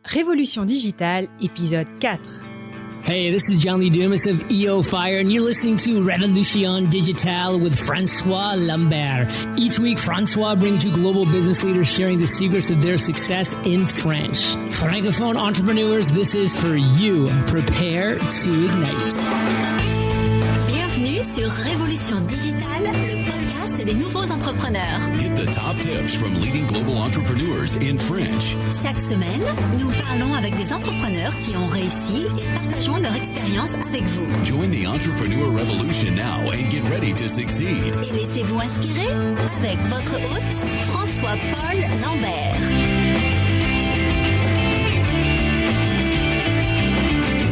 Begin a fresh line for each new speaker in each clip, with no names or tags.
Révolution digitale, épisode 4.
Hey, this is John Lee Dumas of EO Fire, and you're listening to Révolution digitale with François Lambert. Each week, François brings you global business leaders sharing the secrets of their success in French. Francophone entrepreneurs, this is for you. Prepare to ignite.
Bienvenue sur Révolution digitale, le podcast des nouveaux entrepreneurs.
Get the top tips from leading global entrepreneurs in French.
Chaque semaine, nous parlons avec des entrepreneurs qui ont réussi et partageons leur expérience avec vous.
Join the entrepreneur revolution now and get ready to succeed.
Et laissez-vous inspirer avec votre hôte, François-Paul Lambert.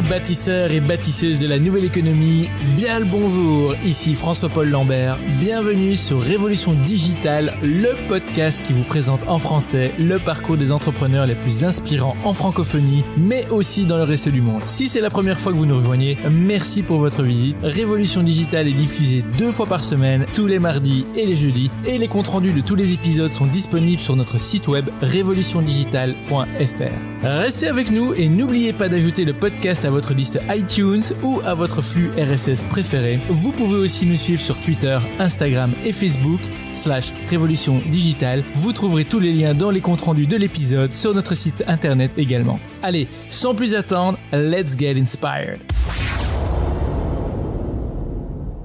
Bâtisseurs et bâtisseuses de la nouvelle économie, bien le bonjour, ici François-Paul Lambert, bienvenue sur Révolution digitale, le podcast qui vous présente en français le parcours des entrepreneurs les plus inspirants en francophonie, mais aussi dans le reste du monde. Si c'est la première fois que vous nous rejoignez, merci pour votre visite. Révolution digitale est diffusée 2 fois par semaine, tous les mardis et les jeudis, et les comptes rendus de tous les épisodes sont disponibles sur notre site web révolutiondigitale.fr. Restez avec nous et n'oubliez pas d'ajouter le podcast à votre liste iTunes ou à votre flux RSS préféré. Vous pouvez aussi nous suivre sur Twitter, Instagram et Facebook /Révolution digitale. Vous trouverez tous les liens dans les comptes rendus de l'épisode sur notre site internet également. Allez, sans plus attendre, let's get inspired.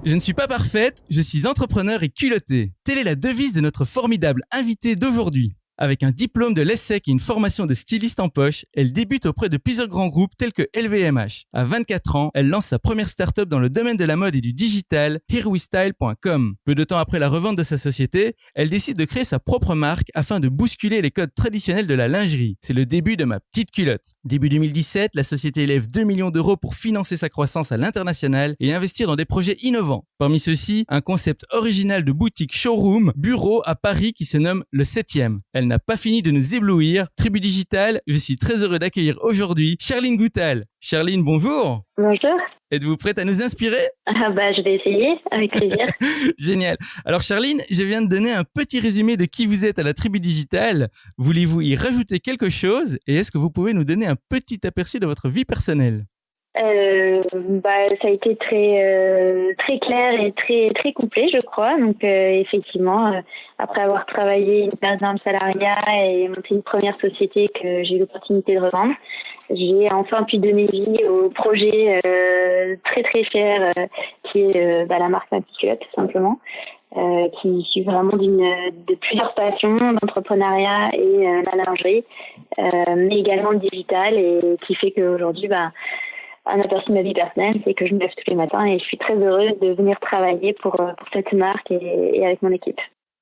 Je ne suis pas parfaite, je suis entrepreneur et culotté. Telle est la devise de notre formidable invitée d'aujourd'hui. Avec un diplôme de l'ESSEC et une formation de styliste en poche, elle débute auprès de plusieurs grands groupes tels que LVMH. À 24 ans, elle lance sa première start-up dans le domaine de la mode et du digital, herewestyle.com. Peu de temps après la revente de sa société, elle décide de créer sa propre marque afin de bousculer les codes traditionnels de la lingerie. C'est le début de ma petite culotte. Début 2017, la société élève 2 millions d'euros pour financer sa croissance à l'international et investir dans des projets innovants. Parmi ceux-ci, un concept original de boutique showroom, bureau à Paris qui se nomme le 7e. Elle n'a pas fini de nous éblouir. Tribu Digital, je suis très heureux d'accueillir aujourd'hui Charline Goutal. Charline, bonjour.
Bonjour.
Êtes-vous prête à nous inspirer ?
Je vais essayer, avec plaisir.
Génial. Alors Charline, je viens de donner un petit résumé de qui vous êtes à la Tribu Digital. Voulez-vous y rajouter quelque chose ? Et est-ce que vous pouvez nous donner un petit aperçu de votre vie personnelle ?
Ça a été très clair et très complet, je crois. Donc effectivement, après avoir travaillé une période dans le salariat et monté une première société que j'ai eu l'opportunité de revendre, j'ai enfin pu donner vie au projet très cher qui est la marque Ma Petite Culotte, tout simplement. Qui suit vraiment de plusieurs passions, d'entrepreneuriat et la lingerie, mais également le digital, et qui fait qu'aujourd'hui, un aperçu de ma vie personnelle, c'est que je me lève tous les matins et je suis très heureuse de venir travailler pour cette marque et avec mon équipe.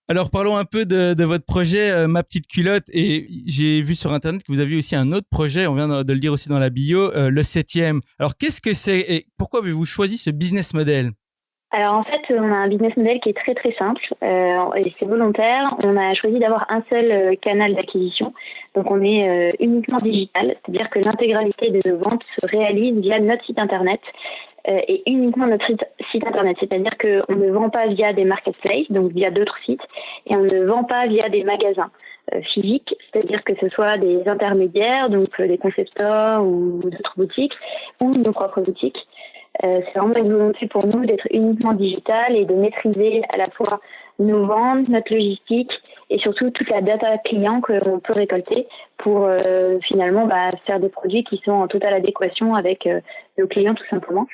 Alors parlons un peu de votre projet Ma Petite Culotte, et j'ai vu sur internet que vous aviez aussi un autre projet, on vient de le dire aussi dans la bio, le 7e. Alors qu'est-ce que c'est et pourquoi avez-vous choisi ce business model ?
Alors en fait, on a un business model qui est très simple et c'est volontaire. On a choisi d'avoir un seul canal d'acquisition. Donc on est uniquement digital, c'est-à-dire que l'intégralité de nos ventes se réalise via notre site internet et uniquement notre site internet. C'est-à-dire qu'on ne vend pas via des marketplaces, donc via d'autres sites, et on ne vend pas via des magasins physiques, c'est-à-dire que ce soit des intermédiaires, donc des concept stores ou d'autres boutiques, ou nos propres boutiques. C'est vraiment une volonté pour nous d'être uniquement digital et de maîtriser à la fois nos ventes, notre logistique et surtout toute la data client que l'on peut récolter pour finalement faire des produits qui sont en totale adéquation avec nos clients tout simplement.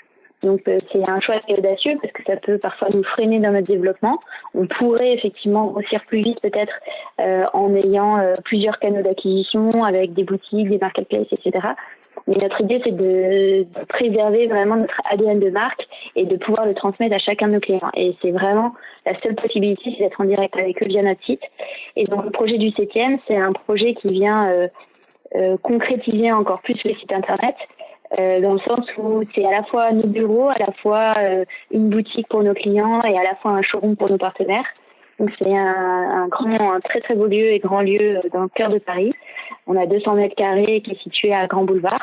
Donc c'est un choix assez audacieux parce que ça peut parfois nous freiner dans notre développement. On pourrait effectivement grossir plus vite peut-être en ayant plusieurs canaux d'acquisition avec des boutiques, des marketplaces, etc. Mais notre idée, c'est de préserver vraiment notre ADN de marque et de pouvoir le transmettre à chacun de nos clients. Et c'est vraiment la seule possibilité, c'est d'être en direct avec eux via notre site. Et donc, le projet du 7e, c'est un projet qui vient concrétiser encore plus le site Internet, dans le sens où c'est à la fois nos bureaux, à la fois une boutique pour nos clients et à la fois un showroom pour nos partenaires. Donc c'est un très beau lieu et grand lieu dans le cœur de Paris. On a 200 mètres carrés qui est situé à Grand Boulevard.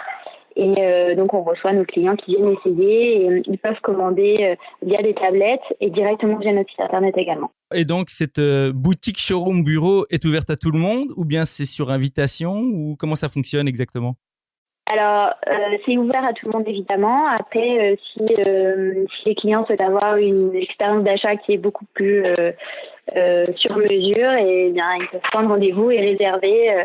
Et donc, on reçoit nos clients qui viennent essayer et ils peuvent commander via des tablettes et directement via notre site internet également.
Et donc, cette boutique showroom bureau est ouverte à tout le monde ou bien c'est sur invitation ou comment ça fonctionne exactement?
Alors, c'est ouvert à tout le monde évidemment. Après, si les clients souhaitent avoir une expérience d'achat qui est beaucoup plus sur mesure, et bien ils peuvent prendre rendez-vous et réserver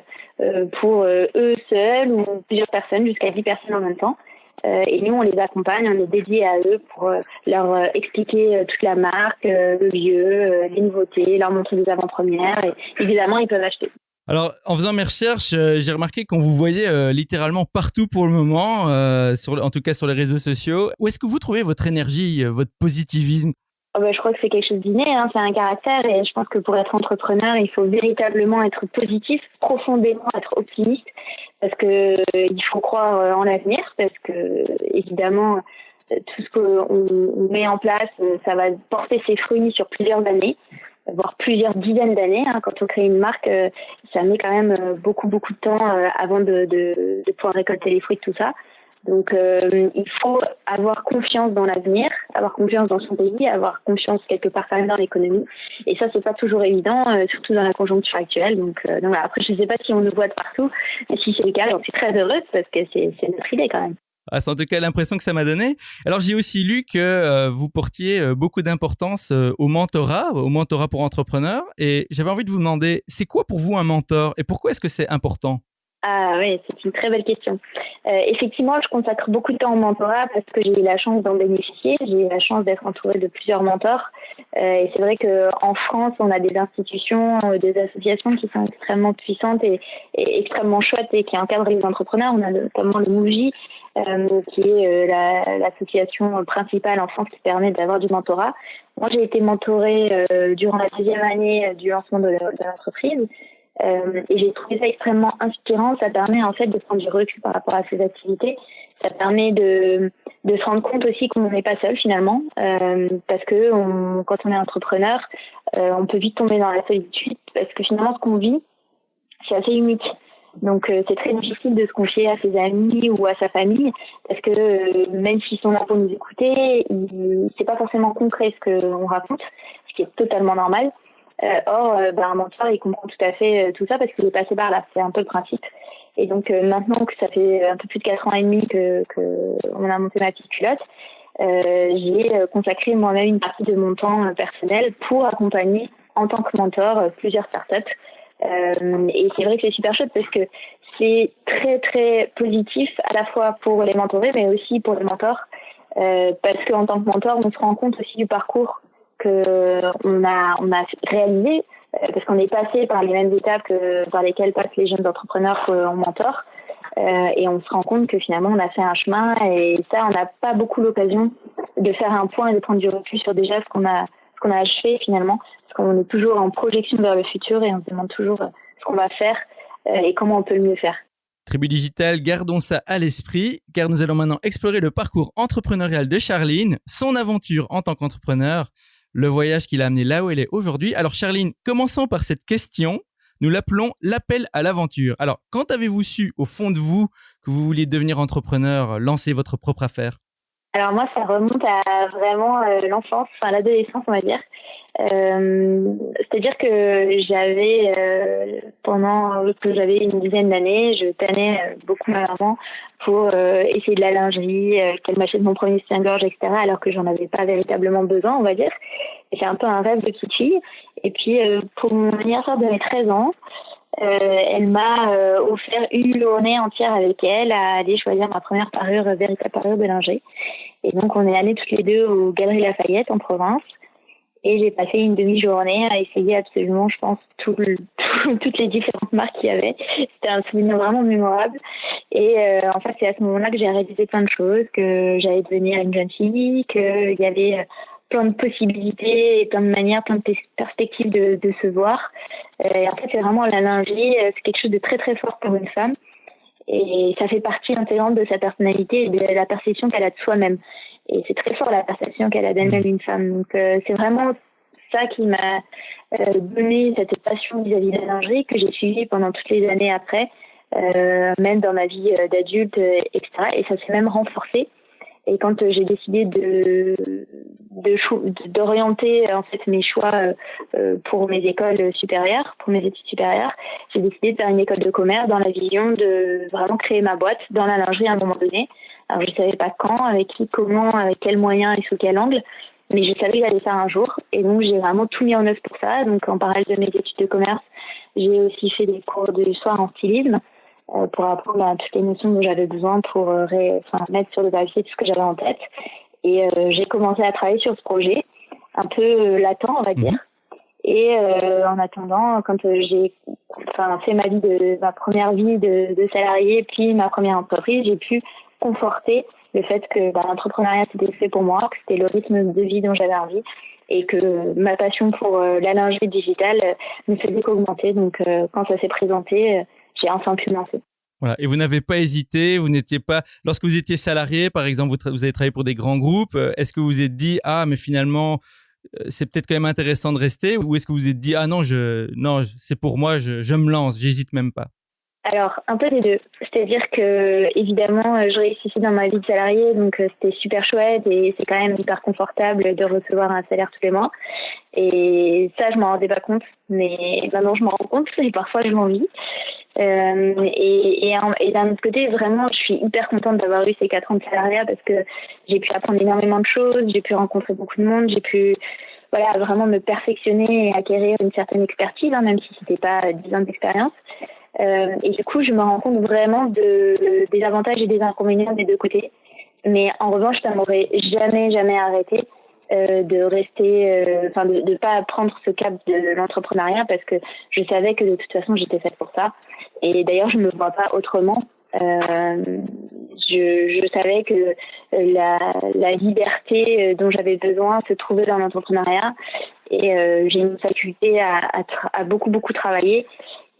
pour eux seuls ou plusieurs personnes, jusqu'à 10 personnes en même temps. Et nous, on les accompagne, on est dédié à eux pour leur expliquer toute la marque, le lieu, les nouveautés, leur montrer des avant-premières et évidemment, ils peuvent acheter.
Alors, en faisant mes recherches, j'ai remarqué qu'on vous voyait littéralement partout pour le moment, en tout cas sur les réseaux sociaux. Où est-ce que vous trouvez votre énergie, votre positivisme?
Je crois que c'est quelque chose d'inné, c'est un caractère et je pense que pour être entrepreneur, il faut véritablement être positif, profondément être optimiste parce que il faut croire en l'avenir parce que évidemment tout ce qu'on met en place, ça va porter ses fruits sur plusieurs années, voire plusieurs dizaines d'années. Quand on crée une marque, ça met quand même beaucoup de temps avant de pouvoir récolter les fruits de tout ça. Donc, il faut avoir confiance dans l'avenir, avoir confiance dans son pays, avoir confiance quelque part quand même dans l'économie. Et ça, c'est pas toujours évident, surtout dans la conjoncture actuelle. Donc voilà. Après, je sais pas si on nous voit de partout, mais si c'est le cas, j'en suis très heureuse parce que c'est notre idée quand même.
Ah, c'est en tout cas l'impression que ça m'a donné. Alors, j'ai aussi lu que vous portiez beaucoup d'importance au mentorat pour entrepreneurs. Et j'avais envie de vous demander, c'est quoi pour vous un mentor et pourquoi est-ce que c'est important?
Ah oui, c'est une très belle question. Effectivement, je consacre beaucoup de temps au mentorat parce que j'ai eu la chance d'en bénéficier. J'ai eu la chance d'être entourée de plusieurs mentors. Et c'est vrai qu'en France, on a des institutions, des associations qui sont extrêmement puissantes et extrêmement chouettes et qui encadrent les entrepreneurs. On a notamment le MOUJI, qui est l'association principale en France qui permet d'avoir du mentorat. Moi, j'ai été mentorée durant la 10e année du lancement de l'entreprise. Et j'ai trouvé ça extrêmement inspirant. Ça permet en fait de prendre du recul par rapport à ces activités. Ça permet de se rendre compte aussi qu'on n'est pas seul finalement, parce que quand on est entrepreneur, on peut vite tomber dans la solitude parce que finalement ce qu'on vit, c'est assez unique. Donc c'est très difficile de se confier à ses amis ou à sa famille parce que même s'ils sont là pour nous écouter, c'est pas forcément concret ce qu'on raconte, ce qui est totalement normal. Or, un mentor, il comprend tout à fait tout ça parce qu'il est passé par là. C'est un peu le principe. Et donc, maintenant que ça fait un peu plus de 4 ans et demi que on a monté ma petite culotte, j'ai consacré moi-même une partie de mon temps personnel pour accompagner en tant que mentor plusieurs startups. Et c'est vrai que c'est super chouette parce que c'est très, très positif à la fois pour les mentorés, mais aussi pour les mentors. Parce qu'en tant que mentor, on se rend compte aussi du parcours qu'on a réalisé, parce qu'on est passé par les mêmes étapes par lesquelles passent les jeunes entrepreneurs qu'on mentor, et on se rend compte que finalement on a fait un chemin, et ça on n'a pas beaucoup l'occasion de faire un point et de prendre du recul sur déjà ce qu'on a achevé finalement, parce qu'on est toujours en projection vers le futur et on se demande toujours ce qu'on va faire et comment on peut le mieux faire.
Tribu Digital, gardons ça à l'esprit, car nous allons maintenant explorer le parcours entrepreneurial de Charline, son aventure en tant qu'entrepreneur, le voyage qui l'a amené là où elle est aujourd'hui. Alors Charline, commençons par cette question. Nous l'appelons l'appel à l'aventure. Alors, quand avez-vous su au fond de vous que vous vouliez devenir entrepreneur, lancer votre propre affaire?
Alors moi, ça remonte à vraiment l'enfance, l'adolescence, on va dire. C'est-à-dire que pendant que j'avais une dizaine d'années, je tannais beaucoup ma maman pour essayer de la lingerie, qu'elle m'achète mon premier soutien-gorge, etc., alors que j'en avais pas véritablement besoin, on va dire. Et c'est un peu un rêve de petite fille. Et puis, pour mon anniversaire de mes 13 ans, elle m'a offert une journée entière avec elle à aller choisir ma première véritable parure de lingerie. Et donc, on est allés toutes les deux aux Galeries Lafayette en province. Et j'ai passé une demi-journée à essayer absolument, je pense, toutes les différentes marques qu'il y avait. C'était un souvenir vraiment mémorable. Et en fait, c'est à ce moment-là que j'ai réalisé plein de choses, que j'allais devenir une jeune fille, qu'il y avait plein de possibilités, plein de manières, plein de perspectives de se voir. Et en fait, c'est vraiment la lingerie, c'est quelque chose de très très fort pour une femme. Et ça fait partie intégrante de sa personnalité et de la perception qu'elle a de soi-même. Et c'est très fort la perception qu'elle a d'elle-même, une femme. Donc c'est vraiment ça qui m'a donné cette passion vis-à-vis de la lingerie que j'ai suivie pendant toutes les années après. même dans ma vie d'adulte, etc. Et ça s'est même renforcé. Et quand j'ai décidé d'orienter en fait mes choix pour mes écoles supérieures, pour mes études supérieures, j'ai décidé de faire une école de commerce dans la vision de vraiment créer ma boîte dans la lingerie à un moment donné. Alors je savais pas quand, avec qui, comment, avec quels moyens et sous quel angle, mais je savais que j'allais faire un jour. Et donc j'ai vraiment tout mis en œuvre pour ça. Donc en parallèle de mes études de commerce, j'ai aussi fait des cours du soir en stylisme. Pour apprendre toutes les notions dont j'avais besoin pour mettre sur le papier tout ce que j'avais en tête. Et j'ai commencé à travailler sur ce projet, un peu latent, on va dire. Et en attendant, quand j'ai fait ma première vie de salarié, puis ma première entreprise, j'ai pu conforter le fait que l'entrepreneuriat c'était fait pour moi, que c'était le rythme de vie dont j'avais envie, et que ma passion pour la lingerie digitale ne faisait qu'augmenter. Donc quand ça s'est présenté, j'ai enfin pu me lancer.
Voilà. Et vous n'avez pas hésité, vous n'étiez pas, lorsque vous étiez salarié, par exemple, vous avez travaillé pour des grands groupes, est-ce que vous vous êtes dit, mais finalement, c'est peut-être quand même intéressant de rester, ou est-ce que vous vous êtes dit, c'est pour moi, je me lance, j'hésite même pas?
Alors, un peu des deux. C'est-à-dire que, évidemment, je réussissais dans ma vie de salarié, donc c'était super chouette et c'est quand même hyper confortable de recevoir un salaire tous les mois. Et ça, je m'en rendais pas compte, mais maintenant je m'en rends compte et parfois je m'envie. Et d'un autre côté, vraiment, je suis hyper contente d'avoir eu ces 4 ans de salariat parce que j'ai pu apprendre énormément de choses, j'ai pu rencontrer beaucoup de monde, j'ai pu vraiment me perfectionner et acquérir une certaine expertise, même si c'était pas 10 ans d'expérience. Et du coup, je me rends compte vraiment des avantages et des inconvénients des deux côtés. Mais en revanche, ça m'aurait jamais arrêté de rester, de pas prendre ce cap de l'entrepreneuriat parce que je savais que de toute façon, j'étais faite pour ça. Et d'ailleurs, je me vois pas autrement. Je savais que la liberté dont j'avais besoin se trouvait dans l'entrepreneuriat. Et j'ai une faculté à beaucoup travailler.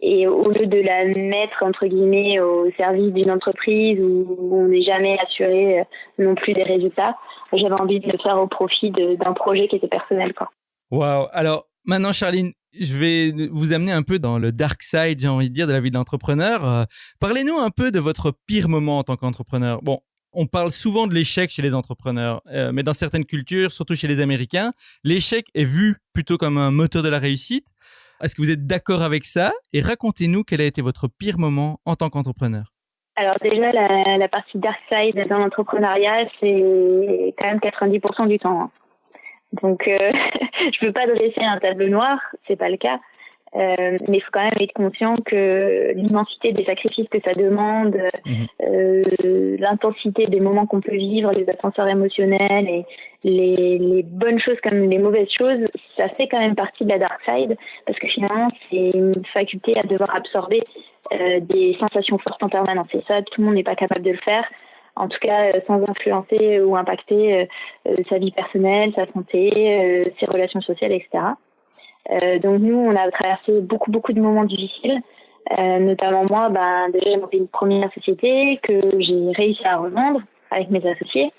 Et au lieu de la mettre, entre guillemets, au service d'une entreprise où on n'est jamais assuré non plus des résultats, j'avais envie de le faire au profit d'un projet qui était personnel, quoi.
Waouh. Alors, maintenant, Charline, je vais vous amener un peu dans le dark side, j'ai envie de dire, de la vie d'entrepreneur. Parlez-nous un peu de votre pire moment en tant qu'entrepreneur. Bon, on parle souvent de l'échec chez les entrepreneurs, mais dans certaines cultures, surtout chez les Américains, l'échec est vu plutôt comme un moteur de la réussite. Est-ce que vous êtes d'accord avec ça? Et racontez-nous quel a été votre pire moment en tant qu'entrepreneur.
Alors déjà, la partie dark side dans l'entrepreneuriat, c'est quand même 90% du temps. Donc, je peux pas dresser un tableau noir, c'est pas le cas. Mais il faut quand même être conscient que l'immensité des sacrifices que ça demande, l'intensité des moments qu'on peut vivre, les ascenseurs émotionnels et les bonnes choses comme les mauvaises choses, ça fait quand même partie de la dark side parce que finalement c'est une faculté à devoir absorber des sensations fortes en permanence. Et ça, tout le monde n'est pas capable de le faire. En tout cas, sans influencer ou impacter sa vie personnelle, sa santé, ses relations sociales, etc. Donc nous, on a traversé beaucoup de moments difficiles. Notamment moi, déjà j'ai monté une première société que j'ai réussi à revendre avec mes associés.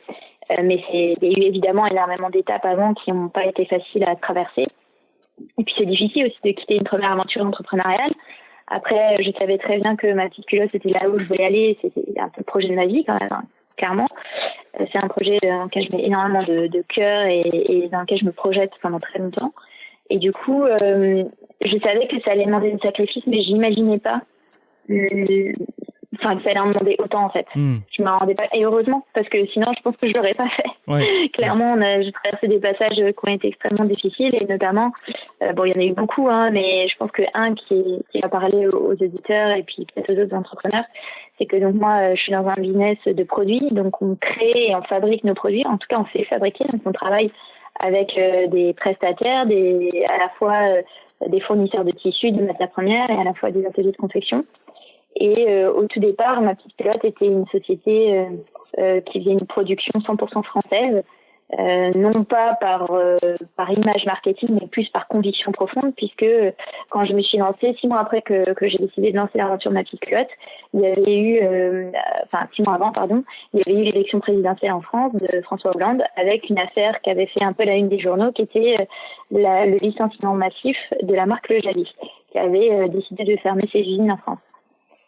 Mais il y a eu évidemment énormément d'étapes avant qui n'ont pas été faciles à traverser. Et puis c'est difficile aussi de quitter une première aventure entrepreneuriale. Après, je savais très bien que ma petite culotte, c'était là où je voulais aller. C'était un peu le projet de ma vie quand même, clairement. C'est un projet dans lequel je mets énormément de cœur et dans lequel je me projette pendant très longtemps. Et du coup, je savais que ça allait demander des sacrifices, mais j'imaginais pas que ça allait en demander autant en fait. Je m'en rendais pas, et heureusement, parce que sinon je pense que je l'aurais pas fait. Ouais. Clairement, j'ai traversé des passages qui ont été extrêmement difficiles, et notamment, il y en a eu beaucoup, mais je pense que un qui va parler aux éditeurs et puis peut-être aux autres entrepreneurs, c'est que donc moi je suis dans un business de produits, donc on crée et on fabrique nos produits, en tout cas on fait fabriquer, donc on travaille avec des prestataires, à la fois des fournisseurs de tissus, de matières premières et à la fois des ateliers de confection. Et au tout départ, ma petite culotte était une société qui faisait une production 100% française, non pas par image marketing, mais plus par conviction profonde, puisque quand je me suis lancée, 6 mois après que j'ai décidé de lancer l'aventure de ma petite culotte, il y avait eu, 6 mois avant, il y avait eu l'élection présidentielle en France de François Hollande, avec une affaire qui avait fait un peu la une des journaux, qui était le licenciement massif de la marque Le Jali, qui avait décidé de fermer ses usines en France.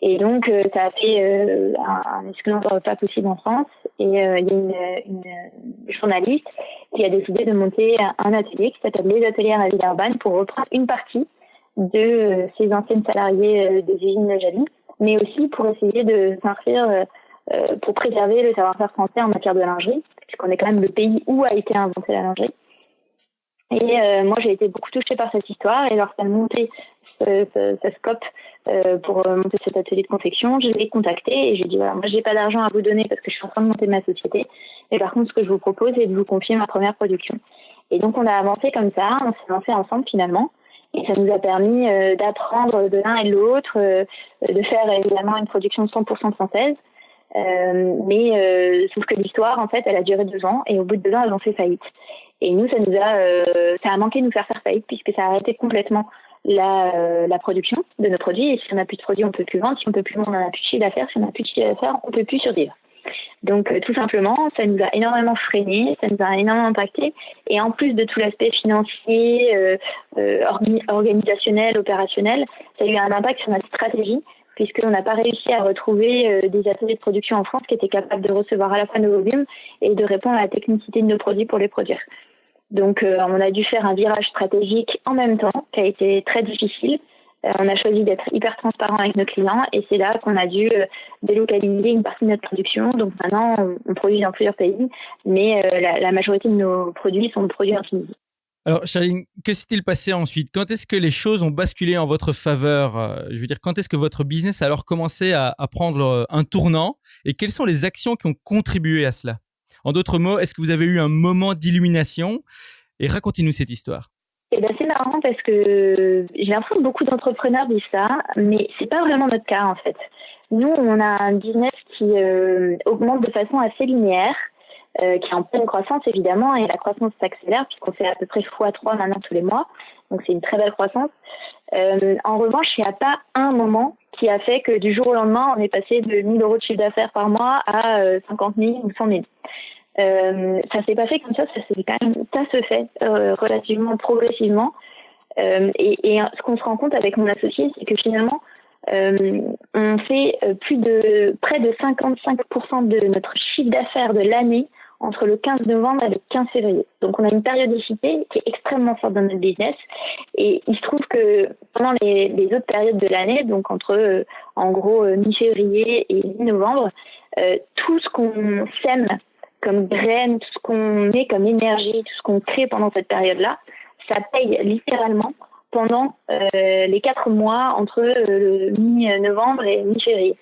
Et donc, ça a fait un excellent repas possible en France. Et il y a une journaliste qui a décidé de monter un atelier qui s'appelle Les Ateliers à Villeurbanne pour reprendre une partie de ses anciennes salariées des usines de Jaly, mais aussi pour essayer de s'inscrire, pour préserver le savoir-faire français en matière de lingerie, puisqu'on est quand même le pays où a été inventée la lingerie. Et moi, j'ai été beaucoup touchée par cette histoire. Et lorsqu'elle montait sa scope pour monter cet atelier de confection, je l'ai contactée et j'ai dit, voilà, moi, j'ai pas d'argent à vous donner parce que je suis en train de monter ma société. Mais par contre, ce que je vous propose, c'est de vous confier ma première production. Et donc, on a avancé comme ça. On s'est lancé ensemble, finalement. Et ça nous a permis d'apprendre de l'un et de l'autre, de faire évidemment une production 100% française. Mais sauf que l'histoire, en fait, elle a duré 2 ans et au bout de 2 ans, elles ont fait faillite. Et nous, ça a manqué de nous faire faillite puisque ça a arrêté complètement la production de nos produits. Et si on n'a plus de produits, on peut plus vendre. Si on peut plus vendre, on n'a plus de chiffre d'affaires. Si on n'a plus de chiffre d'affaires, on peut plus survivre. Donc, tout simplement, ça nous a énormément freiné, ça nous a énormément impacté. Et en plus de tout l'aspect financier, organisationnel, opérationnel, ça a eu un impact sur notre stratégie, puisqu'on n'a pas réussi à retrouver des ateliers de production en France qui étaient capables de recevoir à la fois nos volumes et de répondre à la technicité de nos produits pour les produire. Donc, on a dû faire un virage stratégique en même temps, qui a été très difficile. On a choisi d'être hyper transparent avec nos clients et c'est là qu'on a dû délocaliser une partie de notre production. Donc maintenant, on produit dans plusieurs pays, mais la majorité de nos produits sont produits en Tunisie.
Alors, Charline, que s'est-il passé ensuite? Quand est-ce que les choses ont basculé en votre faveur? Je veux dire, quand est-ce que votre business a alors commencé à prendre un tournant? Et quelles sont les actions qui ont contribué à cela? En d'autres mots, est-ce que vous avez eu un moment d'illumination? Et racontez-nous cette histoire.
Et ben c'est marrant parce que j'ai l'impression que beaucoup d'entrepreneurs disent ça, mais c'est pas vraiment notre cas en fait. Nous, on a un business qui augmente de façon assez linéaire, qui est en pleine croissance évidemment, et la croissance s'accélère puisqu'on fait à peu près x3 maintenant tous les mois, donc c'est une très belle croissance. En revanche, il n'y a pas un moment qui a fait que du jour au lendemain, on est passé de 1 000 euros de chiffre d'affaires par mois à 50 000 ou 100 000. Ça s'est pas fait comme ça se fait relativement progressivement. Et ce qu'on se rend compte avec mon associé, c'est que finalement, on fait près de 55% de notre chiffre d'affaires de l'année entre le 15 novembre et le 15 février. Donc, on a une périodicité qui est extrêmement forte dans notre business. Et il se trouve que pendant les autres périodes de l'année, donc entre, en gros, mi-février et mi-novembre, tout ce qu'on sème comme graines, tout ce qu'on met comme énergie, tout ce qu'on crée pendant cette période-là, ça paye littéralement pendant les 4 mois entre mi-novembre et mi-février.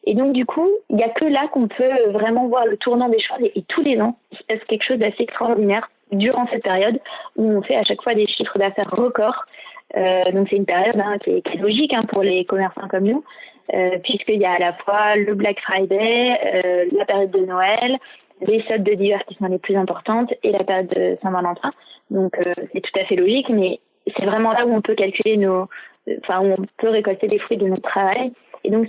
Et donc, du coup, il n'y a que là qu'on peut vraiment voir le tournant des choses. Et tous les ans, il se passe quelque chose d'assez extraordinaire durant cette période où on fait à chaque fois des chiffres d'affaires records. Donc, c'est une période qui est logique pour les commerçants comme nous, puisqu'il y a à la fois le Black Friday, la période de Noël, les soldes de divertissement les plus importantes et la période de Saint-Valentin. Donc, c'est tout à fait logique, mais c'est vraiment là où on peut calculer où on peut récolter les fruits de notre travail. Et donc,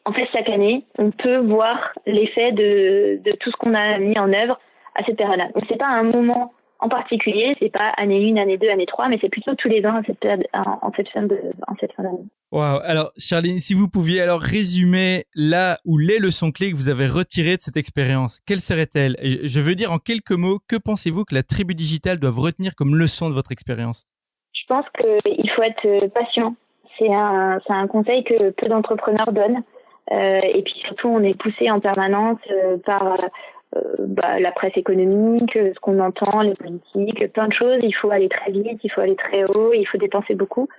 en fait, chaque année, on peut voir l'effet de tout ce qu'on a mis en œuvre à cette période-là. Donc, c'est pas un moment en particulier, c'est pas année 1, année 2, année 3, mais c'est plutôt tous les ans en cette fin d'année.
Wow. Alors, Charline, si vous pouviez alors résumer là où les leçons clés que vous avez retirées de cette expérience, quelles seraient-elles? Je veux dire en quelques mots, que pensez-vous que la tribu digitale doive retenir comme leçon de votre expérience?
Je pense qu'il faut être patient. C'est un conseil que peu d'entrepreneurs donnent. Et puis surtout, on est poussé en permanence par la presse économique, ce qu'on entend, les politiques, plein de choses. Il faut aller très vite, il faut aller très haut, il faut dépenser beaucoup.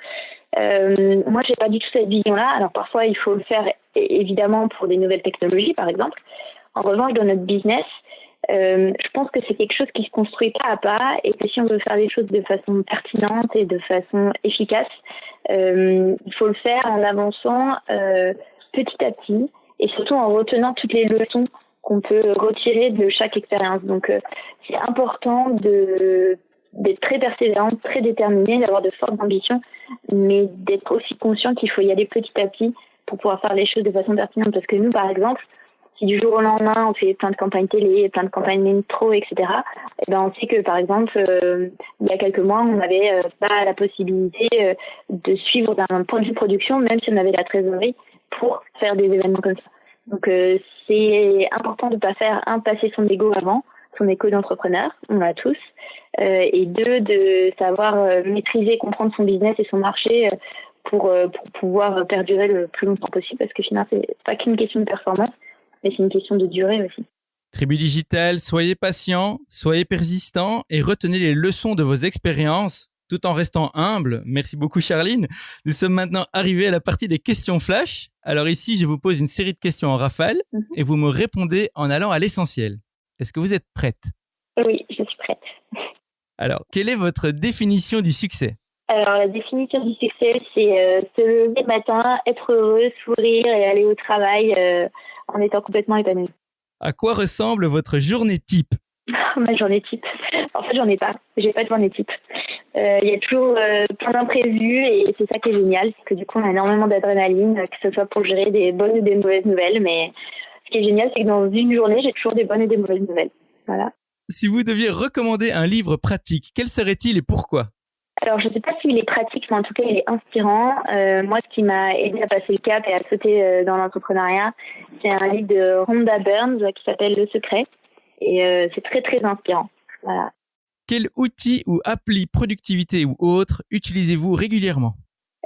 Moi, j'ai pas du tout cette vision-là. Alors parfois, il faut le faire évidemment pour des nouvelles technologies, par exemple. En revanche, dans notre business, je pense que c'est quelque chose qui se construit pas à pas et que si on veut faire les choses de façon pertinente et de façon efficace, il faut le faire en avançant petit à petit et surtout en retenant toutes les leçons qu'on peut retirer de chaque expérience. Donc, c'est important d'être très persévérante, très déterminée, d'avoir de fortes ambitions, mais d'être aussi conscient qu'il faut y aller petit à petit pour pouvoir faire les choses de façon pertinente. Parce que nous, par exemple, si du jour au lendemain, on fait plein de campagnes télé, plein de campagnes métro, etc., on sait que, par exemple, il y a quelques mois, on n'avait pas la possibilité de suivre d'un point de vue production, même si on avait la trésorerie, pour faire des événements comme ça. Donc c'est important de pas faire passer son ego avant, son égo d'entrepreneur, on l'a tous, et deux, de savoir maîtriser, comprendre son business et son marché pour pouvoir perdurer le plus longtemps possible, parce que finalement c'est pas qu'une question de performance, mais c'est une question de durée aussi.
Tribu Digital, soyez patient, soyez persistant et retenez les leçons de vos expériences tout en restant humble. Merci beaucoup Charline. Nous sommes maintenant arrivés à la partie des questions flash. Alors ici, je vous pose une série de questions en rafale et vous me répondez en allant à l'essentiel. Est-ce que vous êtes prête ?
Oui, je suis prête.
Alors, quelle est votre définition du succès ?
Alors, la définition du succès, c'est se lever le matin, être heureux, sourire et aller au travail en étant complètement épanoui.
À quoi ressemble votre journée type ?
Ma journée type. En fait, j'en ai pas. J'ai pas de journée type. Il y a toujours plein d'imprévus et c'est ça qui est génial, c'est que du coup, on a énormément d'adrénaline, que ce soit pour gérer des bonnes ou des mauvaises nouvelles. Mais ce qui est génial, c'est que dans une journée, j'ai toujours des bonnes et des mauvaises nouvelles. Voilà.
Si vous deviez recommander un livre pratique, quel serait-il et pourquoi ?
Alors, je ne sais pas s'il est pratique, mais en tout cas, il est inspirant. Moi, ce qui m'a aidé à passer le cap et à sauter dans l'entrepreneuriat, c'est un livre de Rhonda Burns qui s'appelle Le Secret. Et c'est très, très inspirant. Voilà.
Quel outil ou appli productivité ou autre utilisez-vous régulièrement ?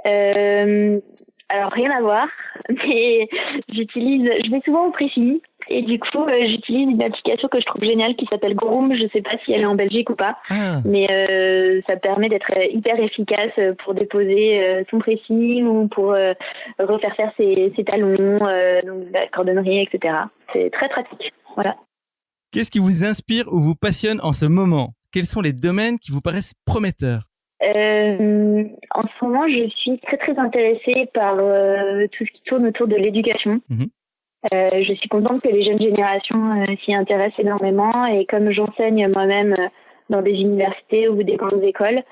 Alors, rien à voir, mais je vais souvent au Précis. Et du coup, j'utilise une application que je trouve géniale qui s'appelle Groom. Je ne sais pas si elle est en Belgique ou pas, mais ça permet d'être hyper efficace pour déposer son pressing ou pour refaire faire ses talons, donc la cordonnerie, etc. C'est très pratique. Voilà.
Qu'est-ce qui vous inspire ou vous passionne en ce moment ? Quels sont les domaines qui vous paraissent prometteurs ?
En ce moment, je suis très très intéressée par tout ce qui tourne autour de l'éducation. Je suis contente que les jeunes générations s'y intéressent énormément et comme j'enseigne moi-même dans des universités ou des grandes écoles,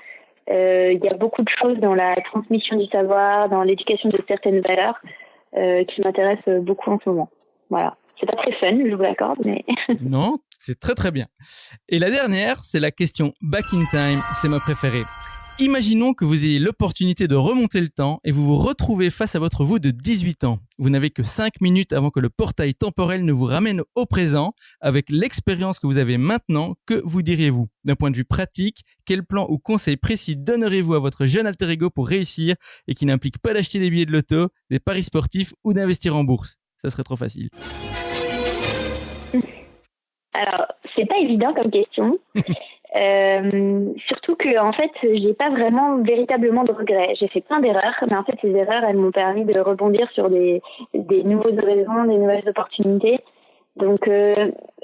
il y a beaucoup de choses dans la transmission du savoir, dans l'éducation de certaines valeurs qui m'intéressent beaucoup en ce moment. Voilà. C'est pas très fun, je vous l'accorde, mais...
Non, c'est très très bien. Et la dernière, c'est la question Back in Time, c'est ma préférée. Imaginons que vous ayez l'opportunité de remonter le temps et vous vous retrouvez face à votre vous de 18 ans. Vous n'avez que 5 minutes avant que le portail temporel ne vous ramène au présent. Avec l'expérience que vous avez maintenant, que vous diriez-vous ? D'un point de vue pratique, quel plan ou conseil précis donnerez-vous à votre jeune alter ego pour réussir et qui n'implique pas d'acheter des billets de loto, des paris sportifs ou d'investir en bourse ? Ça serait trop facile.
Alors, c'est pas évident comme question. Surtout que, en fait, j'ai pas vraiment véritablement de regrets. J'ai fait plein d'erreurs, mais en fait, ces erreurs, elles m'ont permis de rebondir sur des nouveaux horizons, des nouvelles opportunités. Donc,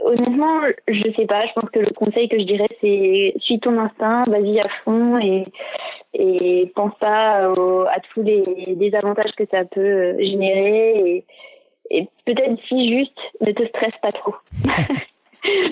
honnêtement, je sais pas. Je pense que le conseil que je dirais, c'est suis ton instinct, vas-y à fond et pense pas à tous les désavantages que ça peut générer et peut-être si juste, ne te stresse pas trop.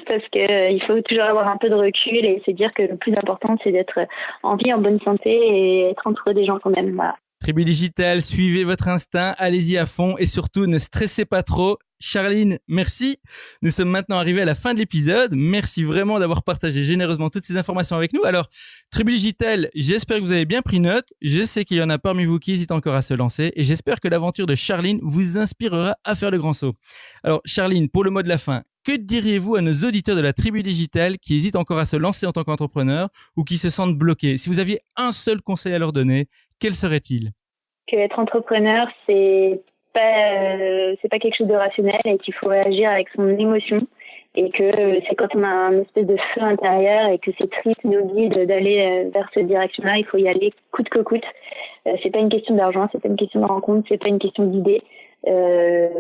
Parce que il faut toujours avoir un peu de recul et se dire que le plus important, c'est d'être en vie, en bonne santé et être entouré des gens qu'on aime. Voilà.
Tribu Digital, suivez votre instinct, allez-y à fond et surtout ne stressez pas trop. Charline, merci. Nous sommes maintenant arrivés à la fin de l'épisode. Merci vraiment d'avoir partagé généreusement toutes ces informations avec nous. Alors, Tribu Digital, j'espère que vous avez bien pris note. Je sais qu'il y en a parmi vous qui hésitent encore à se lancer et j'espère que l'aventure de Charline vous inspirera à faire le grand saut. Alors, Charline, pour le mot de la fin, que diriez-vous à nos auditeurs de la Tribu Digital qui hésitent encore à se lancer en tant qu'entrepreneur ou qui se sentent bloqués ? Si vous aviez un seul conseil à leur donner, quel serait-il ?
Que être entrepreneur, c'est pas quelque chose de rationnel et qu'il faut réagir avec son émotion et que c'est quand on a un espèce de feu intérieur et que c'est triste nous guide d'aller vers cette direction-là, il faut y aller coûte que coûte. C'est pas une question d'argent, c'est pas une question de rencontre, c'est pas une question d'idée.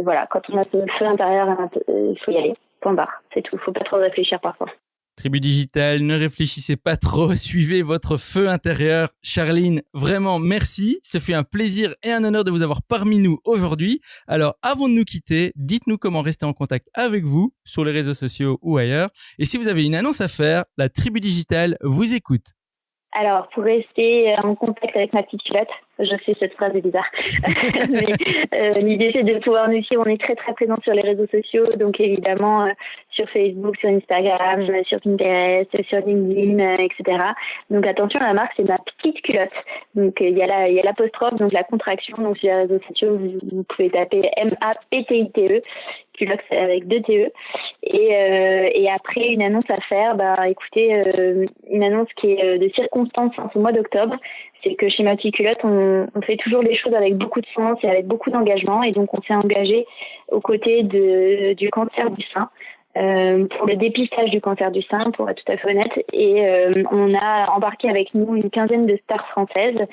Voilà, quand on a ce feu intérieur, il faut y aller. Point barre, c'est tout. Faut pas trop réfléchir parfois.
Tribu Digital, ne réfléchissez pas trop, suivez votre feu intérieur. Charline, vraiment merci. Ce fut un plaisir et un honneur de vous avoir parmi nous aujourd'hui. Alors, avant de nous quitter, dites-nous comment rester en contact avec vous sur les réseaux sociaux ou ailleurs. Et si vous avez une annonce à faire, la Tribu Digital vous écoute.
Alors, pour rester en contact avec ma petite culotte, je sais, cette phrase est bizarre, mais l'idée c'est de pouvoir nous suivre. On est très très présents sur les réseaux sociaux, donc évidemment sur Facebook, sur Instagram, sur Pinterest, sur LinkedIn, etc. Donc attention, la marque c'est ma petite culotte. Donc il y a l'apostrophe, donc la contraction. Donc sur les réseaux sociaux, vous pouvez taper MAPTITE, culotte avec 2 TE. Et après une annonce à faire, écoutez, une annonce qui est de circonstance en ce mois d'octobre. C'est que chez Ma Petite Culotte, on fait toujours les choses avec beaucoup de sens et avec beaucoup d'engagement. Et donc, on s'est engagé aux côtés du cancer du sein, pour le dépistage du cancer du sein, pour être tout à fait honnête. Et on a embarqué avec nous une quinzaine de stars françaises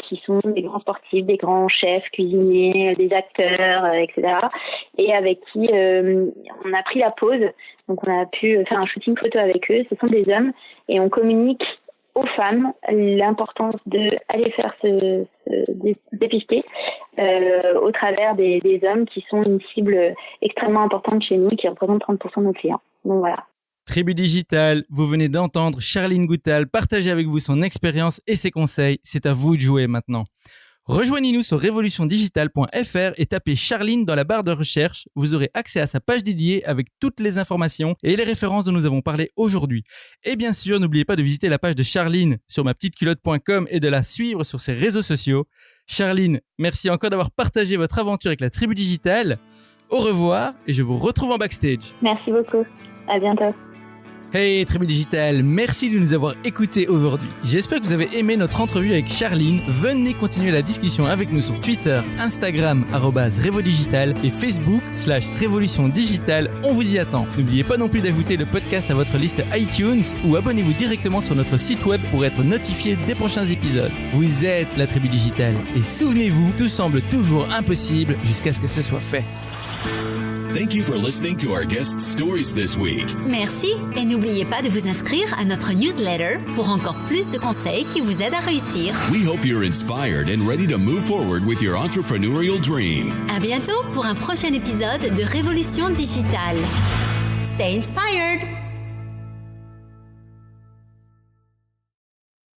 qui sont des grands sportifs, des grands chefs, cuisiniers, des acteurs, etc. Et avec qui on a pris la pause. Donc, on a pu faire un shooting photo avec eux. Ce sont des hommes et on communique aux femmes l'importance d'aller faire se dépister au travers des hommes qui sont une cible extrêmement importante chez nous, qui représentent 30% de nos clients. Donc voilà.
Tribu Digital, vous venez d'entendre Charline Goutal partager avec vous son expérience et ses conseils. C'est à vous de jouer maintenant. Rejoignez-nous sur revolutiondigital.fr et tapez Charline dans la barre de recherche. Vous aurez accès à sa page dédiée avec toutes les informations et les références dont nous avons parlé aujourd'hui. Et bien sûr, n'oubliez pas de visiter la page de Charline sur mapetiteculotte.com et de la suivre sur ses réseaux sociaux. Charline, merci encore d'avoir partagé votre aventure avec la Tribu Digital. Au revoir et je vous retrouve en backstage.
Merci beaucoup. À bientôt.
Hey Tribu Digital, merci de nous avoir écoutés aujourd'hui. J'espère que vous avez aimé notre entrevue avec Charline. Venez continuer la discussion avec nous sur Twitter, Instagram @RevoDigital et Facebook /Révolution Digitale. On vous y attend. N'oubliez pas non plus d'ajouter le podcast à votre liste iTunes ou abonnez-vous directement sur notre site web pour être notifié des prochains épisodes. Vous êtes la Tribu Digitale et souvenez-vous, tout semble toujours impossible jusqu'à ce que ce soit fait.
Thank you for listening to our guest stories this week.
Merci et n'oubliez pas de vous inscrire à notre newsletter pour encore plus de conseils qui vous aident à réussir.
We hope you're inspired and ready to move forward with your entrepreneurial dream.
À bientôt pour un prochain épisode de Révolution Digitale. Stay inspired!